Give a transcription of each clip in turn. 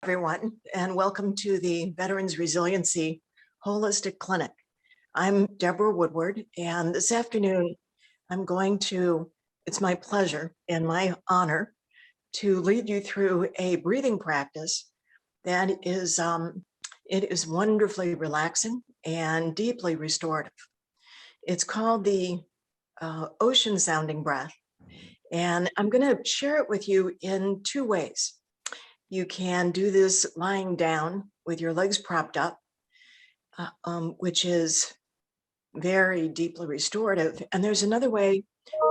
Everyone, and welcome to the Veterans Resiliency Holistic Clinic. I'm Deborah Woodward, and this afternoon it's my pleasure and my honor to lead you through a breathing practice that is wonderfully relaxing and deeply restorative. It's called the ocean sounding breath, and I'm going to share it with you in two ways. You can do this lying down with your legs propped up, which is very deeply restorative. And there's another way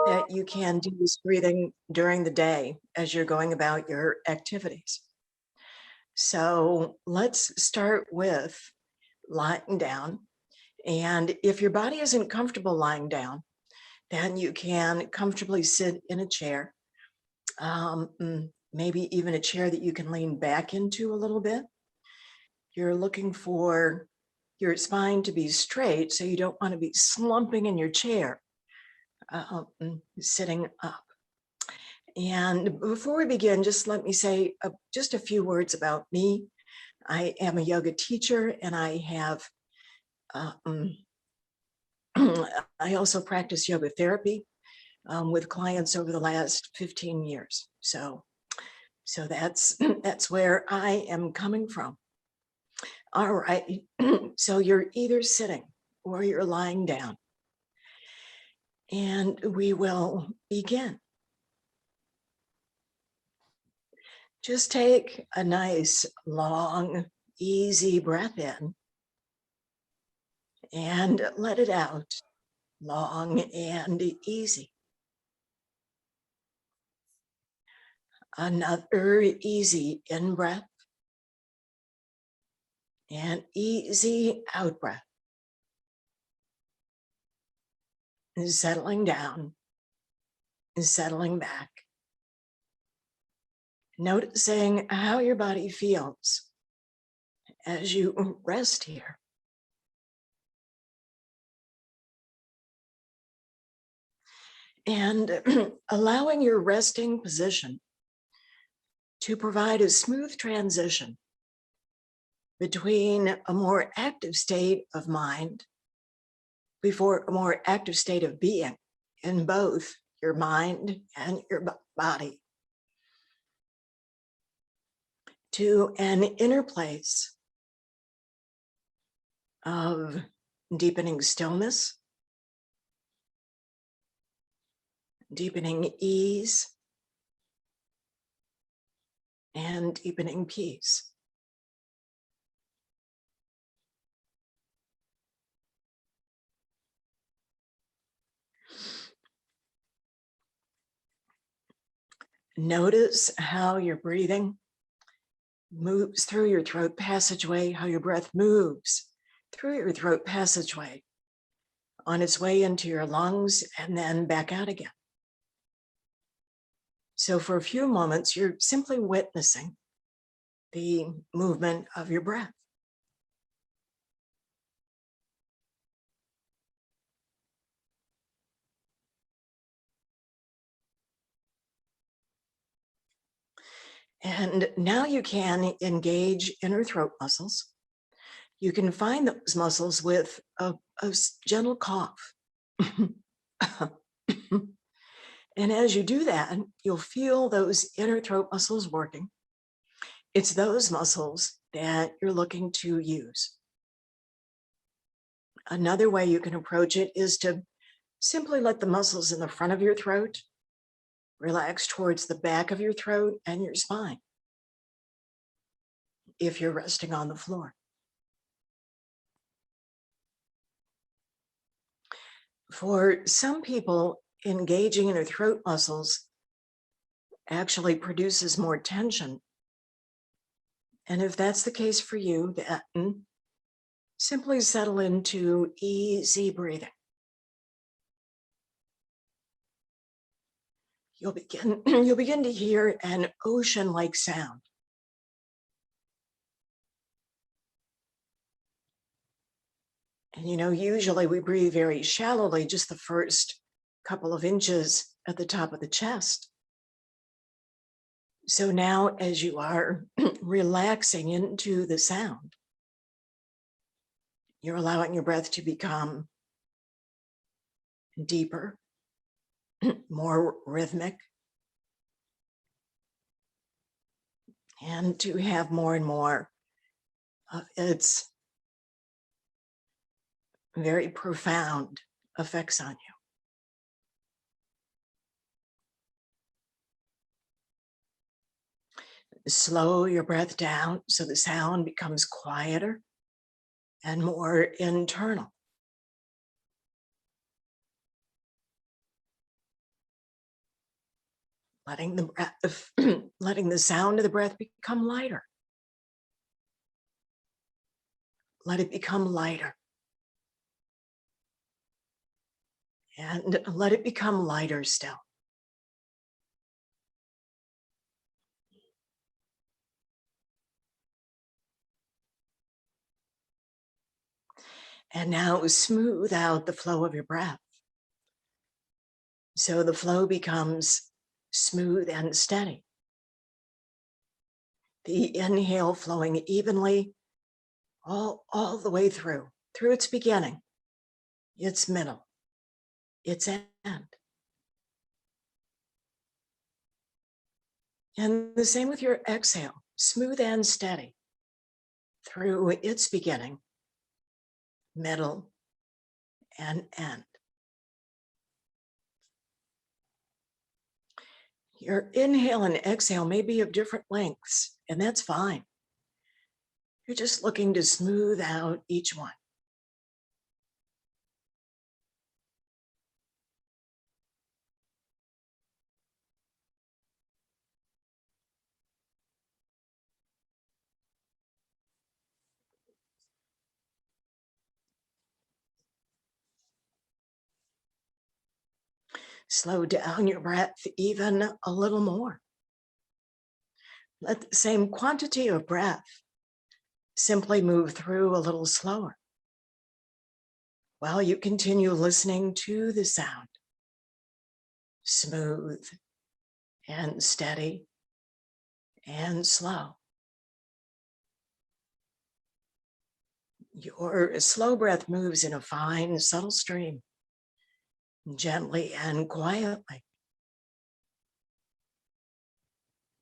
that you can do this breathing during the day as you're going about your activities. So let's start with lying down. And if your body isn't comfortable lying down, then you can comfortably sit in a chair. Maybe even a chair that you can lean back into a little bit. You're looking for your spine to be straight, so you don't want to be slumping in your chair, sitting up. And before we begin, just let me say just a few words about me. I am a yoga teacher, and I have I also practice yoga therapy with clients over the last 15 years. So that's where I am coming from. All right, so you're either sitting or you're lying down. And we will begin. Just take a nice, long, easy breath in and let it out, long and easy. Another easy in-breath and easy out-breath. Settling down, settling back. Noticing how your body feels as you rest here. And allowing your resting position to provide a smooth transition between a more active state of mind before a more active state of being in both your mind and your body, to an inner place of deepening stillness, deepening ease, and deepening peace. Notice how your breathing moves through your throat passageway, how your breath moves through your throat passageway on its way into your lungs and then back out again. So for a few moments, you're simply witnessing the movement of your breath. And now you can engage inner throat muscles. You can find those muscles with a gentle cough. And as you do that, you'll feel those inner throat muscles working. It's those muscles that you're looking to use. Another way you can approach it is to simply let the muscles in the front of your throat relax towards the back of your throat and your spine if you're resting on the floor. For some people, engaging in their throat muscles actually produces more tension. And if that's the case for you, then simply settle into easy breathing. You'll begin to hear an ocean-like sound. And usually we breathe very shallowly, just the first couple of inches at the top of the chest. So now as you are relaxing into the sound, you're allowing your breath to become deeper, more rhythmic, and to have more and more of its very profound effects on you. Slow your breath down so the sound becomes quieter and more internal. Letting the breath, letting the sound of the breath become lighter. Let it become lighter. And let it become lighter still. And now smooth out the flow of your breath. So the flow becomes smooth and steady. The inhale flowing evenly all the way through its beginning, its middle, its end. And the same with your exhale, smooth and steady through its beginning, middle, and end. Your inhale and exhale may be of different lengths, and that's fine. You're just looking to smooth out each one. Slow down your breath even a little more. Let the same quantity of breath simply move through a little slower while you continue listening to the sound. Smooth and steady and slow. Your slow breath moves in a fine, subtle stream, gently and quietly.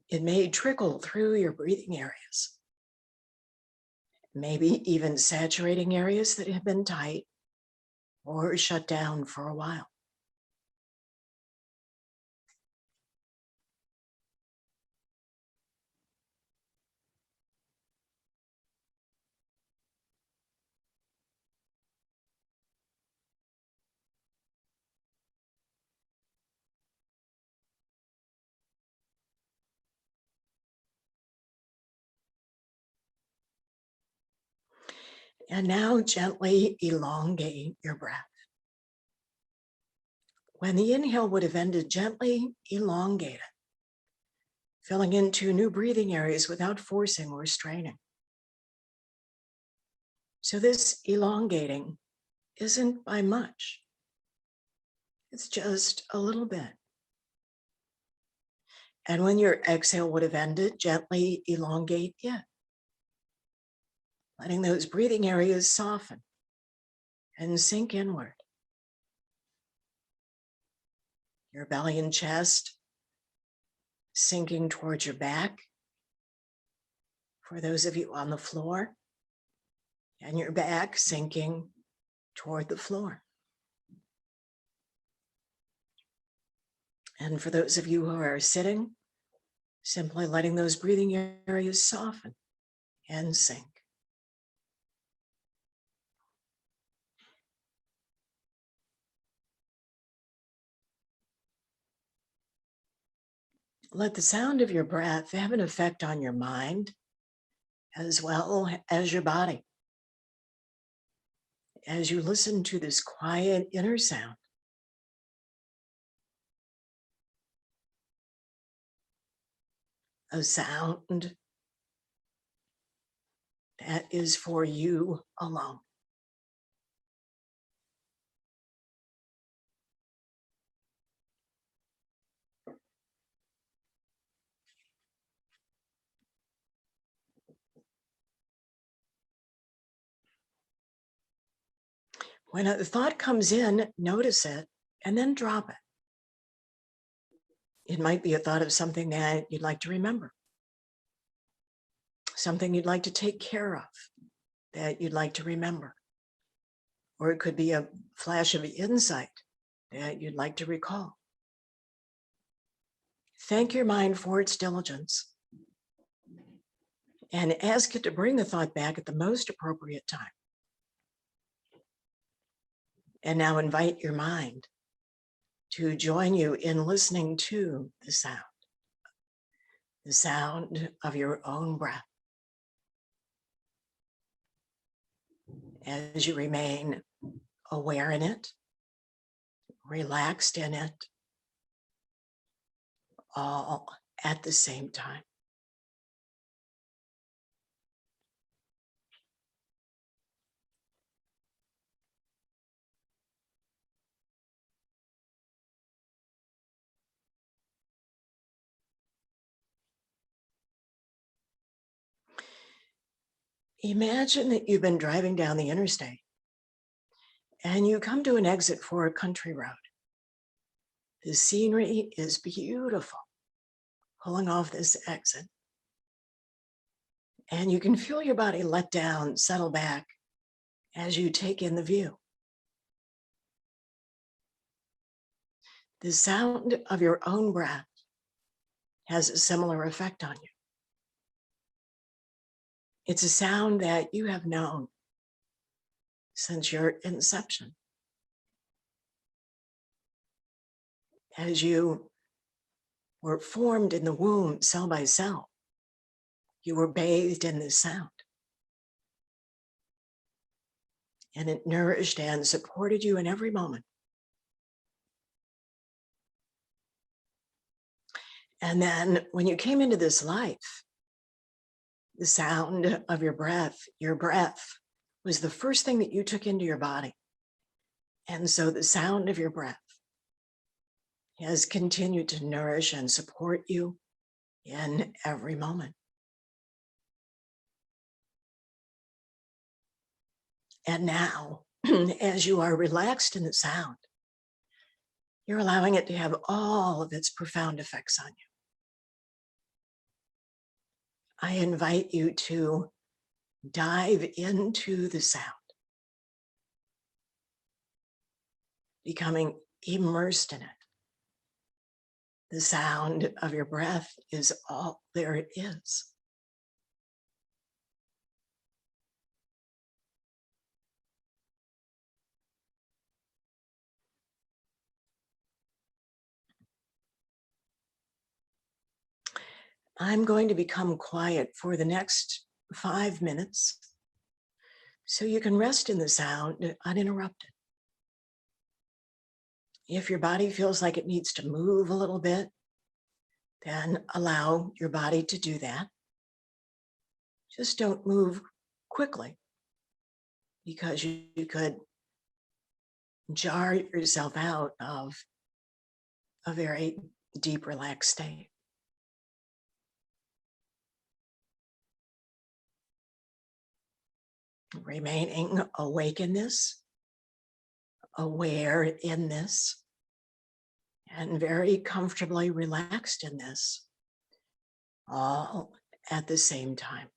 It may trickle through your breathing areas, maybe even saturating areas that have been tight or shut down for a while. And now gently elongate your breath. When the inhale would have ended, gently elongate it, filling into new breathing areas without forcing or straining. So this elongating isn't by much. It's just a little bit. And when your exhale would have ended, gently elongate it, letting those breathing areas soften and sink inward. Your belly and chest sinking towards your back. For those of you on the floor, and your back sinking toward the floor. And for those of you who are sitting, simply letting those breathing areas soften and sink. Let the sound of your breath have an effect on your mind as well as your body. As you listen to this quiet inner sound, a sound that is for you alone. When a thought comes in, notice it and then drop it. It might be a thought of something that you'd like to remember, something you'd like to take care of that you'd like to remember. Or it could be a flash of insight that you'd like to recall. Thank your mind for its diligence and ask it to bring the thought back at the most appropriate time. And now invite your mind to join you in listening to the sound of your own breath. As you remain aware in it, relaxed in it, all at the same time. Imagine that you've been driving down the interstate and you come to an exit for a country road. The scenery is beautiful, pulling off this exit. And you can feel your body let down, settle back as you take in the view. The sound of your own breath has a similar effect on you. It's a sound that you have known since your inception. As you were formed in the womb, cell by cell, you were bathed in this sound. And it nourished and supported you in every moment. And then when you came into this life, the sound of your breath was the first thing that you took into your body. And so the sound of your breath has continued to nourish and support you in every moment. And now, as you are relaxed in the sound, you're allowing it to have all of its profound effects on you. I invite you to dive into the sound, becoming immersed in it. The sound of your breath is all there is. I'm going to become quiet for the next 5 minutes so you can rest in the sound uninterrupted. If your body feels like it needs to move a little bit, then allow your body to do that. Just don't move quickly because you could jar yourself out of a very deep, relaxed state. Remaining awake in this, aware in this, and very comfortably relaxed in this, all at the same time.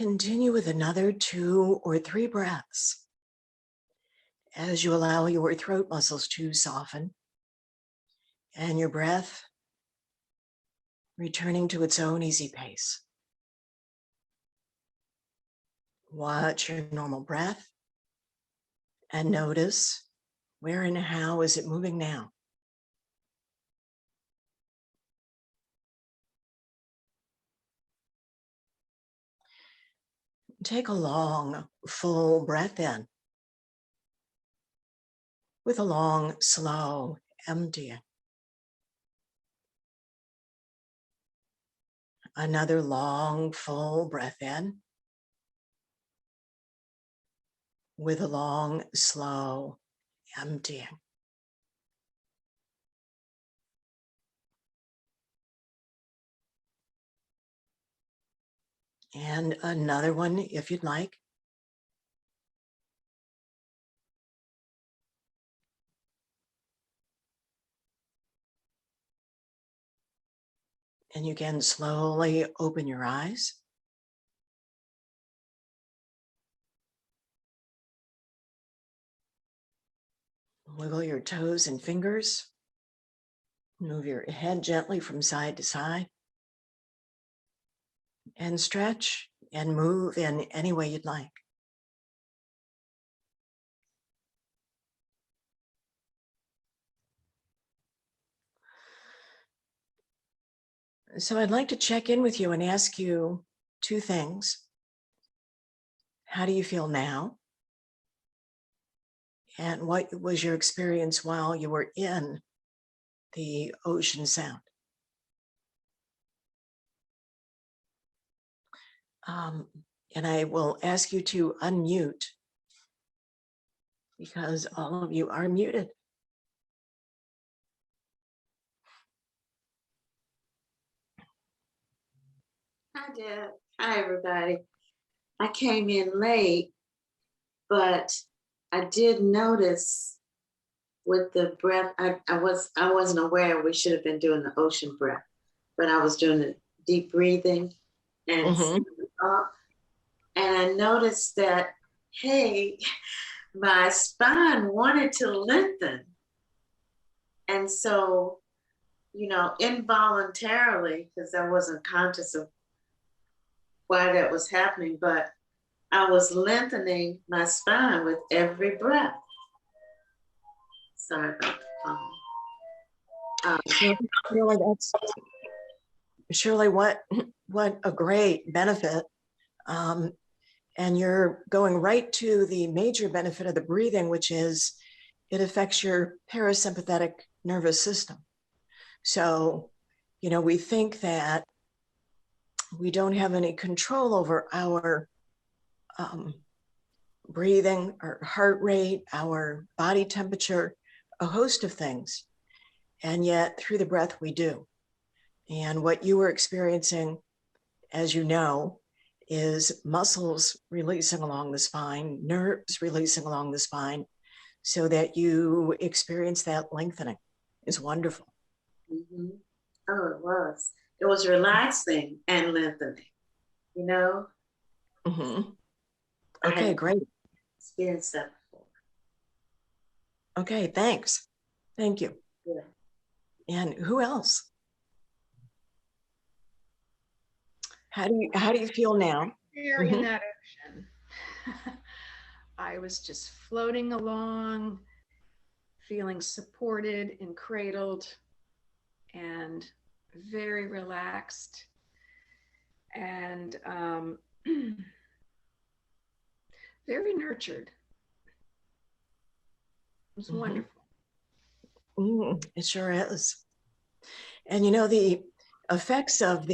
Continue with another 2 or 3 breaths as you allow your throat muscles to soften and your breath returning to its own easy pace. Watch your normal breath and notice where and how is it moving now. Take a long, full breath in with a long, slow emptying. Another long, full breath in with a long, slow emptying. And another one if you'd like. And you can slowly open your eyes. Wiggle your toes and fingers. Move your head gently from side to side. And stretch and move in any way you'd like. So I'd like to check in with you and ask you 2 things. How do you feel now? And what was your experience while you were in the ocean sound? And I will ask you to unmute because all of you are muted. Hi, Deb. Hi, everybody. I came in late, but I did notice with the breath, I wasn't aware we should have been doing the ocean breath, but I was doing the deep breathing and up, and I noticed that, hey, my spine wanted to lengthen. And so, involuntarily, because I wasn't conscious of why that was happening, but I was lengthening my spine with every breath. Sorry about the phone. Surely what a great benefit. And you're going right to the major benefit of the breathing, which is it affects your parasympathetic nervous system. So, we think that we don't have any control over our breathing, our heart rate, our body temperature, a host of things. And yet through the breath, we do. And what you were experiencing, as you know, is muscles releasing along the spine, nerves releasing along the spine, so that you experience that lengthening. Is wonderful. Mm-hmm. Oh, it was. It was relaxing and lengthening, Mm-hmm. Okay, great. Experienced that before. Okay, thanks. Thank you. Yeah. And who else? How do you feel now? There in that ocean. I was just floating along, feeling supported and cradled and very relaxed and very nurtured. It was wonderful. It sure is. And the effects of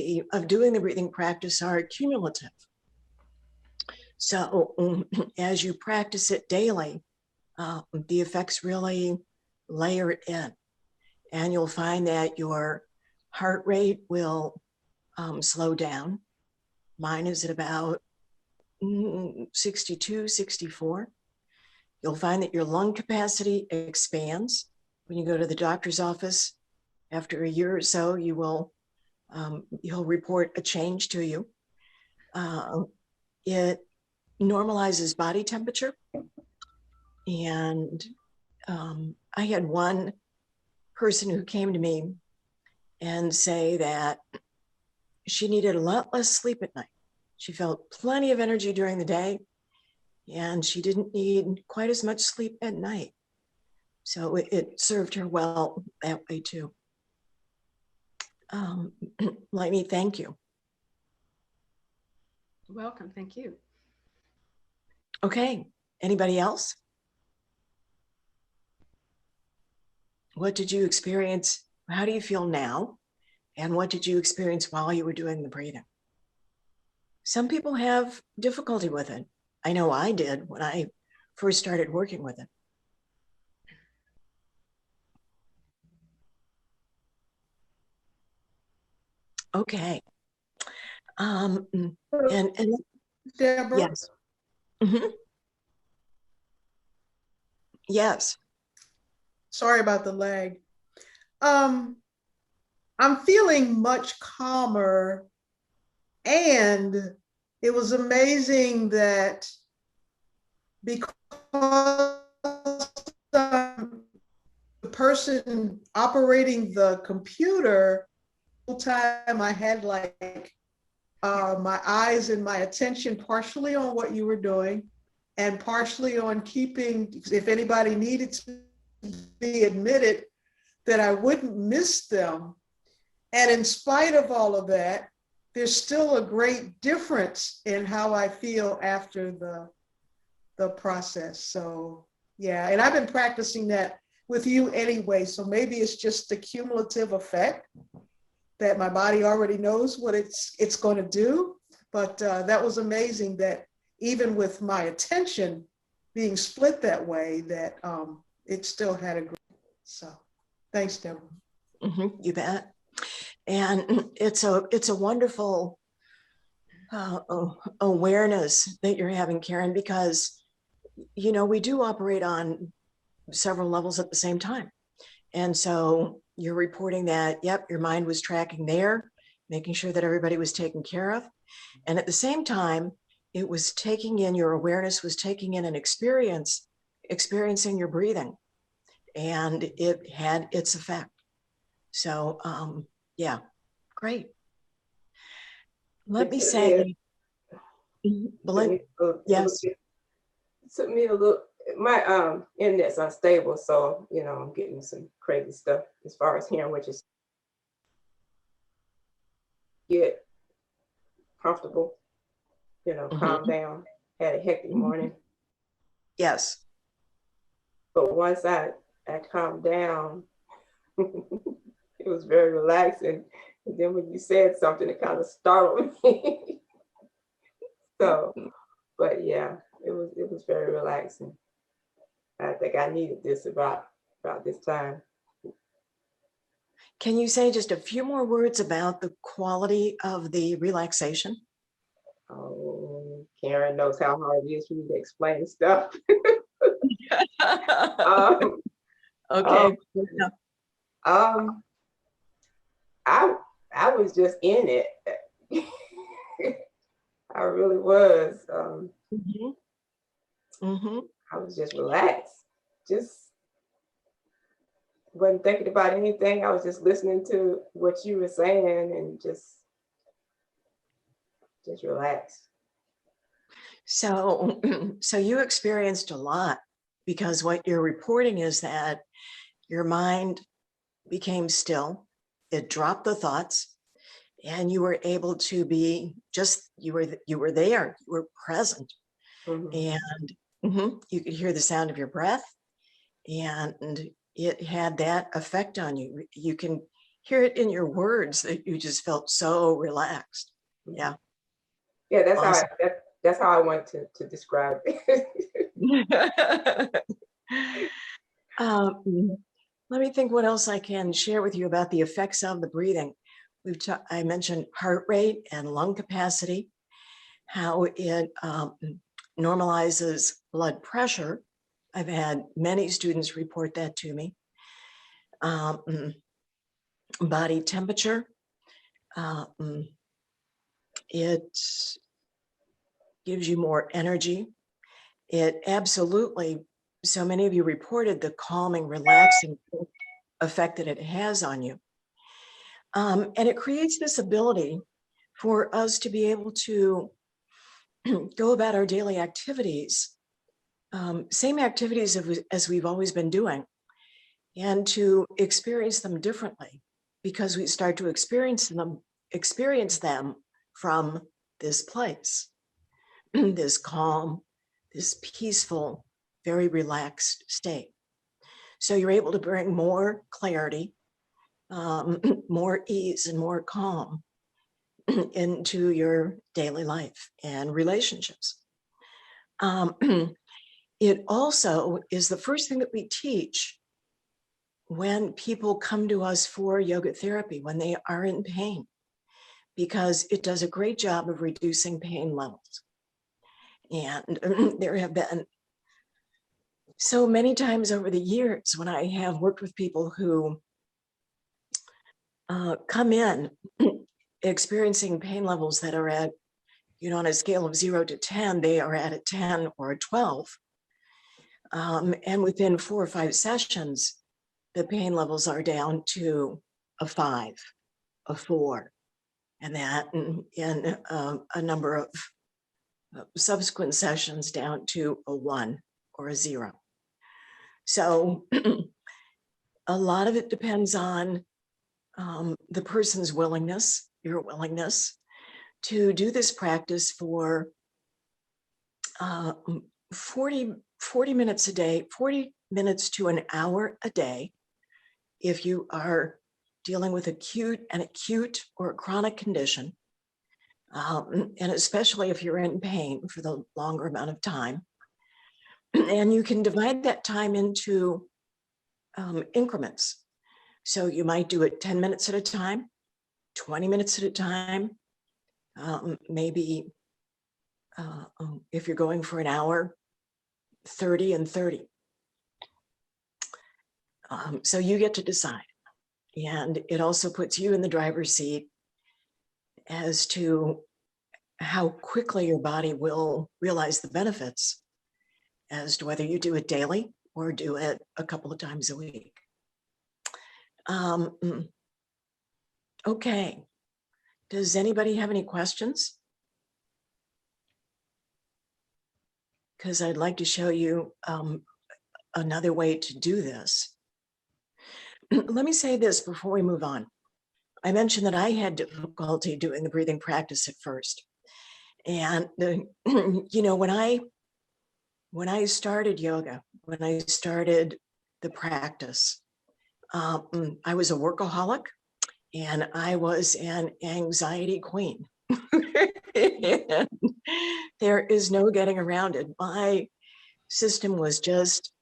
doing the breathing practice are cumulative. So as you practice it daily, the effects really layer in, and you'll find that your heart rate will slow down. Mine is at about 62, 64. You'll find that your lung capacity expands. When you go to the doctor's office after a year or so, he'll report a change to you. it normalizes body temperature. And I had one person who came to me and say that she needed a lot less sleep at night. She felt plenty of energy during the day, and she didn't need quite as much sleep at night. So it served her well that way too. Let me thank you. Welcome. Thank you. Okay, anybody else? What did you experience? How do you feel now? And what did you experience while you were doing the breathing? Some people have difficulty with it. I know I did when I first started working with it. Okay. And Deborah, yes. Mm-hmm. Yes. sorry about the lag. I'm feeling much calmer, and it was amazing that because the person operating the computer, the whole time I had like my eyes and my attention partially on what you were doing and partially on keeping, if anybody needed to be admitted, that I wouldn't miss them. And in spite of all of that, there's still a great difference in how I feel after the process. So yeah, and I've been practicing that with you anyway. So maybe it's just the cumulative effect that my body already knows what it's going to do. But that was amazing that even with my attention being split that way, that it still had a great. So thanks, Deborah. Mm-hmm, you bet. And it's a wonderful awareness that you're having, Karen, because, you know, we do operate on several levels at the same time. And so you're reporting that, yep, your mind was tracking there, making sure that everybody was taken care of. And at the same time, it was taking in, your awareness was taking in an experiencing your breathing, and it had its effect. So yeah, great. Let me say, yes. It took me a little, my internet's unstable, so you know I'm getting some crazy stuff as far as hearing what you get comfortable, you know, calm down. Had a hectic morning, Yes. but once I calmed down, it was very relaxing. And then when you said something, it kind of startled me. So, but yeah, it was very relaxing. I think I needed this about this time. Can you say just a few more words about the quality of the relaxation? Karen knows how hard it is for me to explain stuff. Okay. I was just in it. I really was. I was just relaxed. Just wasn't thinking about anything. I was just listening to what you were saying and just relaxed. So, so you experienced a lot, because what you're reporting is that your mind became still, it dropped the thoughts, and you were able to be just, you were there, you were present. And you could hear the sound of your breath, and it had that effect on you. You can hear it in your words that you just felt so relaxed. Yeah. Yeah, that's awesome. That's how I want to describe it. Let me think what else I can share with you about the effects of the breathing. I mentioned heart rate and lung capacity, how it normalizes blood pressure. I've had many students report that to me. Body temperature. It gives you more energy. It absolutely, so many of you reported the calming, relaxing effect that it has on you. And it creates this ability for us to be able to go about our daily activities, same activities as we've always been doing, and to experience them differently, because we start to experience them from this place, this calm, this peaceful, very relaxed state. So you're able to bring more clarity, more ease, and more calm into your daily life and relationships. It also is the first thing that we teach when people come to us for yoga therapy, when they are in pain, because it does a great job of reducing pain levels. And there have been so many times over the years when I have worked with people who come in experiencing pain levels that are at, on a scale of 0 to 10, they are at a 10 or a 12. And within 4 or 5 sessions, the pain levels are down to a 5, a 4, and that in a number of subsequent sessions down to a 1 or a 0. So a lot of it depends on the person's willingness, your willingness to do this practice for 40 minutes a day, 40 minutes to an hour a day, if you are dealing with an acute or a chronic condition, and especially if you're in pain for the longer amount of time. And you can divide that time into increments. So you might do it 10 minutes at a time, 20 minutes at a time, maybe if you're going for an hour, 30 and 30. So you get to decide. And it also puts you in the driver's seat as to how quickly your body will realize the benefits as to whether you do it daily or do it a couple of times a week. Okay. Does anybody have any questions? Because I'd like to show you another way to do this. Let me say this before we move on. I mentioned that I had difficulty doing the breathing practice at first. And, when I started yoga, when I started the practice, I was a workaholic and I was an anxiety queen. And there is no getting around it. My system was just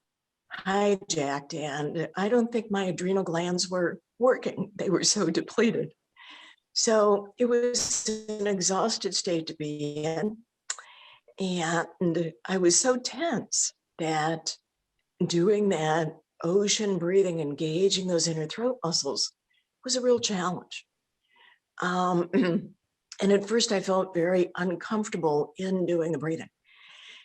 hijacked, and I don't think my adrenal glands were working. They were so depleted. So it was an exhausted state to be in. And I was so tense that doing that ocean breathing, engaging those inner throat muscles, was a real challenge. And at first I felt very uncomfortable in doing the breathing.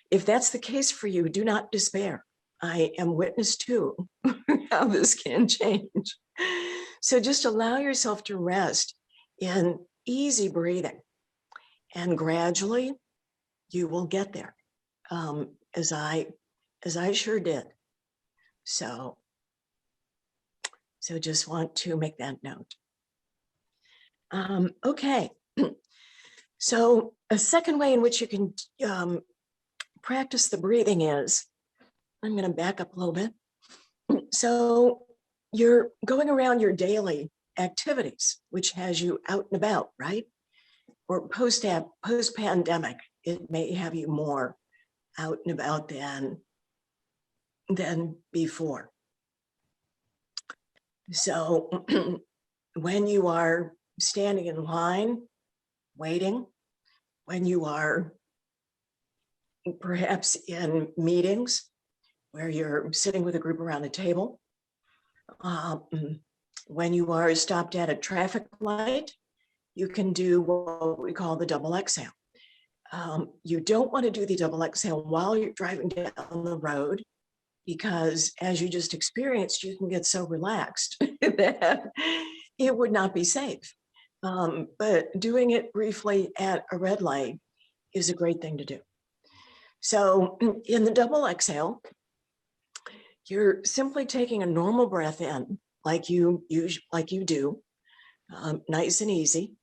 If that's the case for you, do not despair. I am witness to how this can change. So just allow yourself to rest in easy breathing, and gradually you will get there, as I sure did. So just want to make that note. Okay. So a second way in which you can practice the breathing is, I'm going to back up a little bit. So you're going around your daily activities, which has you out and about, right? Or post-pandemic, it may have you more out and about than before. So when you are standing in line, waiting, when you are perhaps in meetings where you're sitting with a group around a table, when you are stopped at a traffic light, you can do what we call the double exhale. You don't want to do the double exhale while you're driving down the road, because as you just experienced, you can get so relaxed that it would not be safe. But doing it briefly at a red light is a great thing to do. So in the double exhale, you're simply taking a normal breath in, like you do, nice and easy.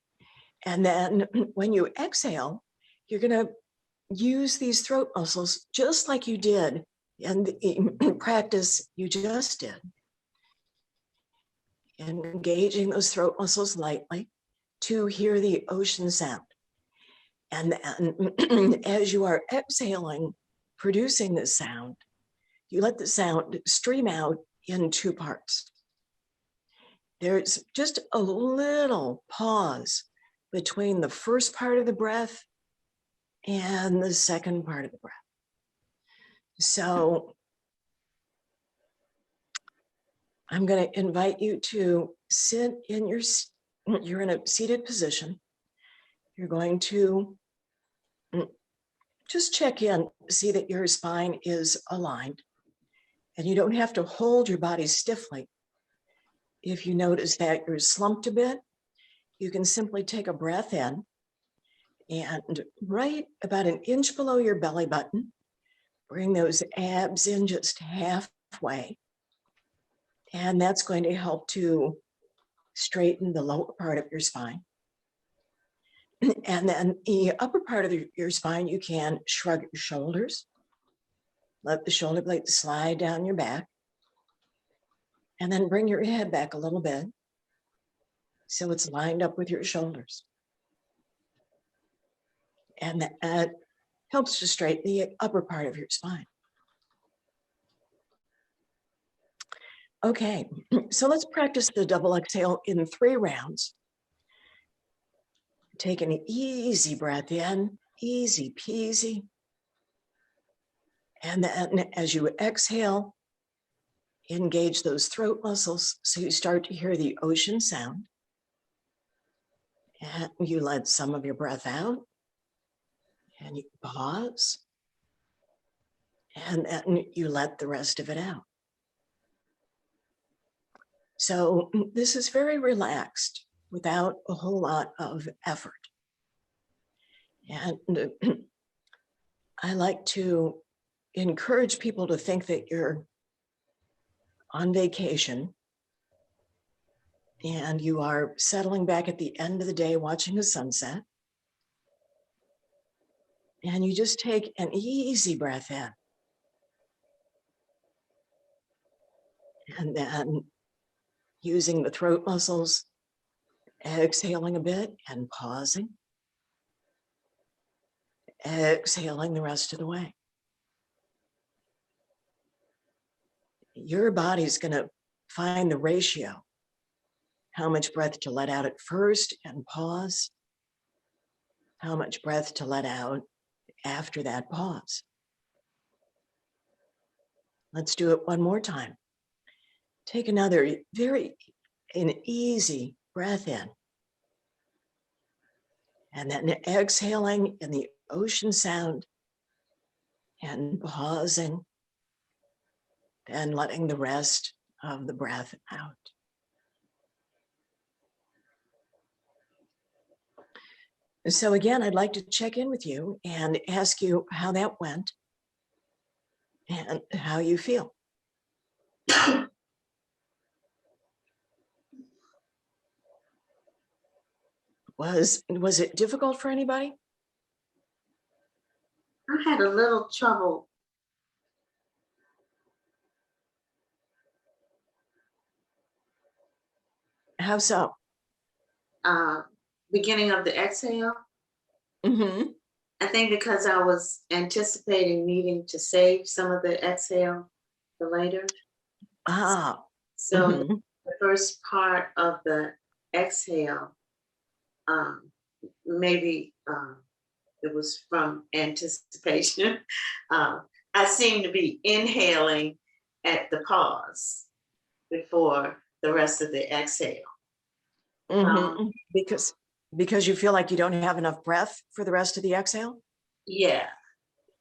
And then when you exhale, you're going to use these throat muscles just like you did in the practice you just did. And engaging those throat muscles lightly to hear the ocean sound. And then as you are exhaling, producing this sound, you let the sound stream out in two parts. There's just a little pause between the first part of the breath and the second part of the breath. So I'm going to invite you to sit in you're in a seated position. You're going to just check in, see that your spine is aligned, and you don't have to hold your body stiffly. If you notice that you're slumped a bit, you can simply take a breath in, and right about an inch below your belly button, bring those abs in just halfway. And that's going to help to straighten the lower part of your spine. And then the upper part of your spine, you can shrug your shoulders, let the shoulder blades slide down your back, and then bring your head back a little bit so it's lined up with your shoulders. And that helps to straighten the upper part of your spine. Okay, so let's practice the double exhale in 3 rounds. Take an easy breath in, easy peasy. And then as you exhale, engage those throat muscles so you start to hear the ocean sound. And you let some of your breath out, and you pause, and then you let the rest of it out. So this is very relaxed without a whole lot of effort. And I like to encourage people to think that you're on vacation and you are settling back at the end of the day watching the sunset. And you just take an easy breath in. And then using the throat muscles, exhaling a bit and pausing. Exhaling the rest of the way. Your body's going to find the ratio, how much breath to let out at first and pause, how much breath to let out after that pause. Let's do it one more time. Take another an easy breath in. And then exhaling in the ocean sound and pausing and letting the rest of the breath out. So again, I'd like to check in with you and ask you how that went and how you feel. Was it difficult for anybody? I had a little trouble. How so? Beginning of the exhale. Mm-hmm. I think because I was anticipating needing to save some of the exhale for later. Ah. So Mm-hmm. the first part of the exhale, maybe it was from anticipation. I seem to be inhaling at the pause before the rest of the exhale. Mm-hmm. Because you feel like you don't have enough breath for the rest of the exhale? Yeah,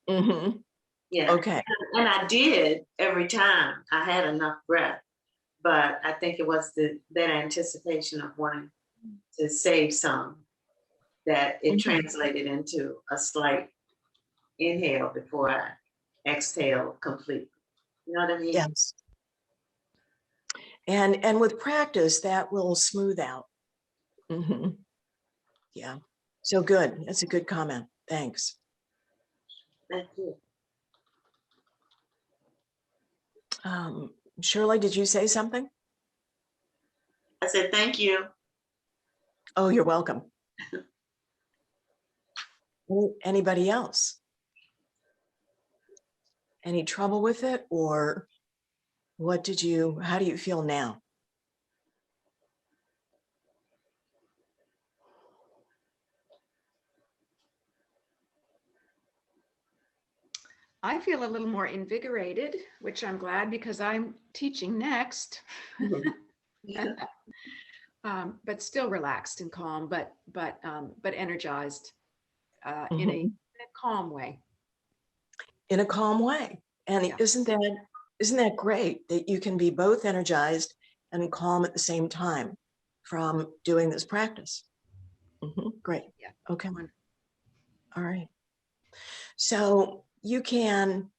Mhm. yeah. Okay. And I did every time I had enough breath, but I think it was that anticipation of wanting to save some that it Mhm. translated into a slight inhale before I exhale completely. You know what I mean? Yes. And with practice, that will smooth out. Mhm. Yeah. So good. That's a good comment. Thanks. Thank you. Shirley, did you say something? I said thank you. Oh, you're welcome. Anybody else? Any trouble with it, or how do you feel now? I feel a little more invigorated, which I'm glad because I'm teaching next. But still relaxed and calm, but energized in a calm way. In a calm way. And Yeah. isn't that great that you can be both energized and calm at the same time from doing this practice? Great. Yeah. Okay. Wonderful. All right. So you can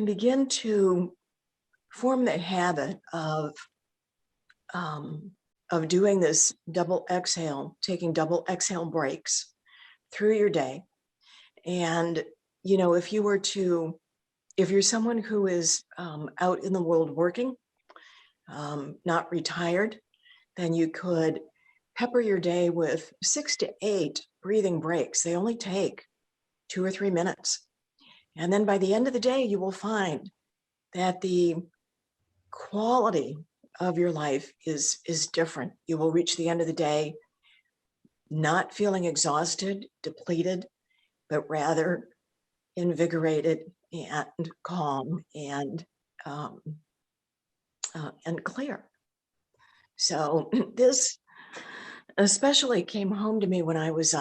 begin to form the habit of doing this double exhale, taking double exhale breaks through your day. And, if you're someone who is out in the world working, not retired, then you could pepper your day with 6 to 8 breathing breaks. They only take 2 or 3 minutes. And then by the end of the day, you will find that the quality of your life is different. You will reach the end of the day not feeling exhausted, depleted, but rather invigorated and calm and clear. So this especially came home to me when I was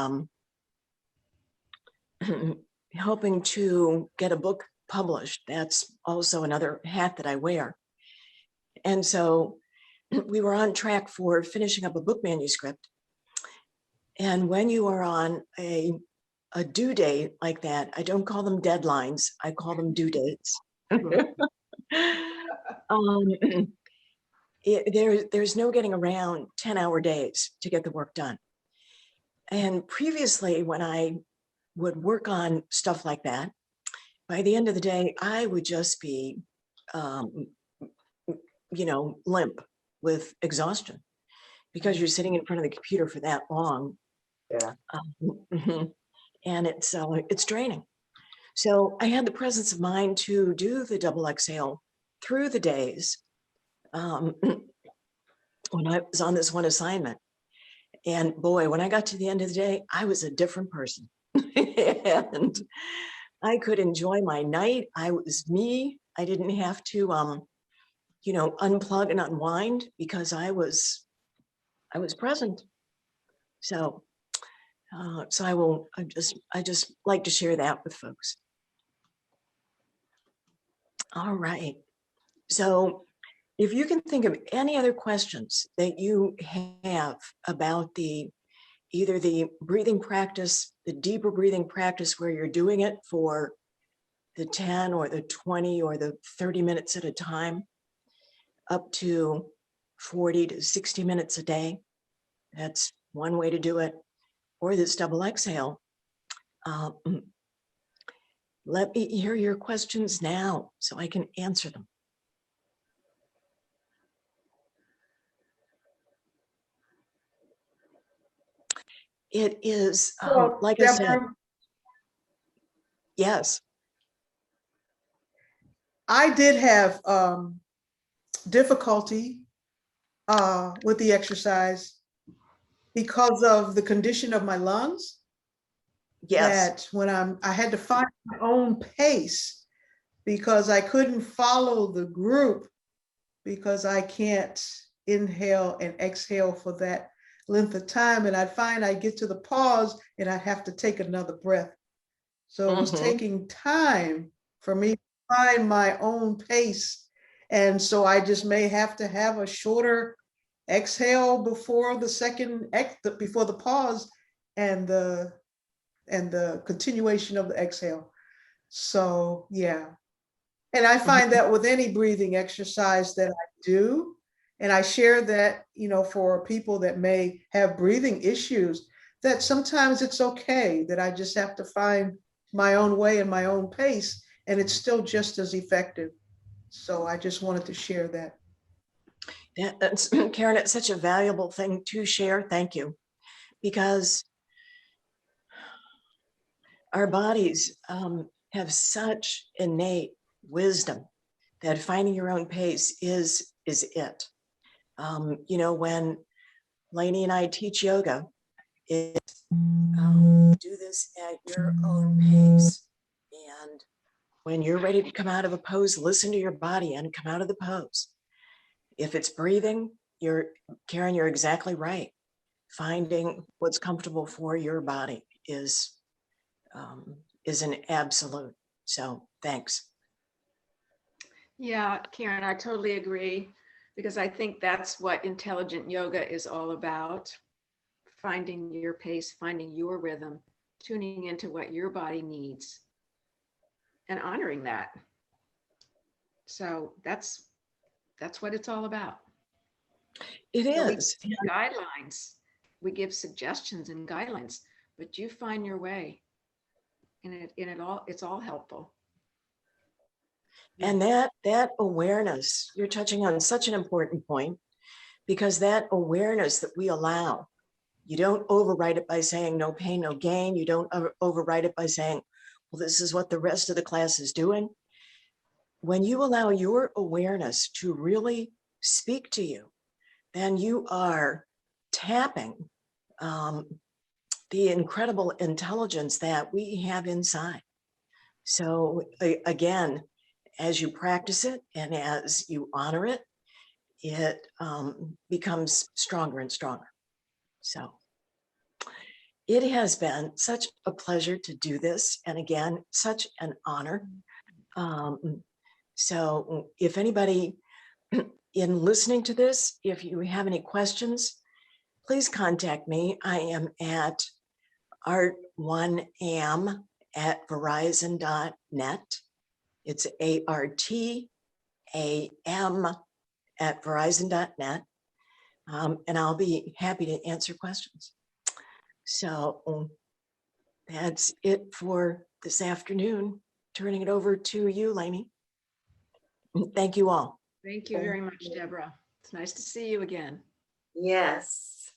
helping to get a book published. That's also another hat that I wear. And so we were on track for finishing up a book manuscript. And when you are on a due date like that, I don't call them deadlines, I call them due dates. There's no getting around 10-hour days to get the work done. And previously, when I would work on stuff like that, by the end of the day, I would just be, limp with exhaustion because you're sitting in front of the computer for that long. Yeah. And it's draining. So I had the presence of mind to do the double exhale through the days when I was on this one assignment. And boy, when I got to the end of the day, I was a different person. And I could enjoy my night. I was me. I didn't have to, unplug and unwind because I was present. So, I just like to share that with folks. All right. So if you can think of any other questions that you have about either the breathing practice, the deeper breathing practice where you're doing it for the 10 or the 20 or the 30 minutes at a time, up to 40 to 60 minutes a day. That's one way to do it. Or this double exhale. Let me hear your questions now so I can answer them. It is, like I said, Deborah, yes. I did have difficulty with the exercise because of the condition of my lungs. Yes. That when I had to find my own pace because I couldn't follow the group because I can't inhale and exhale for that length of time, and I'd find I get to the pause and I have to take another breath. So it was taking time for me to find my own pace. And so I just may have to have a shorter exhale before the second, before the pause and the continuation of the exhale. So yeah. And I find that with any breathing exercise that I do, and I share that, for people that may have breathing issues, that sometimes it's okay that I just have to find my own way and my own pace, and it's still just as effective. So I just wanted to share that. Yeah, that's, Karen, it's such a valuable thing to share. Thank you. Because our bodies have such innate wisdom that finding your own pace is it. When Lainey and I teach yoga, it's do this at your own pace. And when you're ready to come out of a pose, listen to your body and come out of the pose. If it's breathing, Karen, you're exactly right. Finding what's comfortable for your body is an absolute. So thanks. Yeah, Karen, I totally agree, because I think that's what intelligent yoga is all about. Finding your pace, finding your rhythm, tuning into what your body needs and honoring that. So that's what it's all about. It So is. we give guidelines, we give suggestions and guidelines, but you find your way, and it's all helpful. And that awareness, you're touching on such an important point, because that awareness that we allow, you don't override it by saying no pain, no gain. You don't override it by saying, well, this is what the rest of the class is doing. When you allow your awareness to really speak to you, then you are tapping the incredible intelligence that we have inside. So again, as you practice it and as you honor it, it becomes stronger and stronger. So it has been such a pleasure to do this. And again, such an honor. So if anybody in listening to this, if you have any questions, please contact me. I am at art1am@verizon.net. It's ARTAM@verizon.net. And I'll be happy to answer questions. So that's it for this afternoon. Turning it over to you, Lainey. Thank you all. Thank you very much, Deborah. It's nice to see you again. Yes.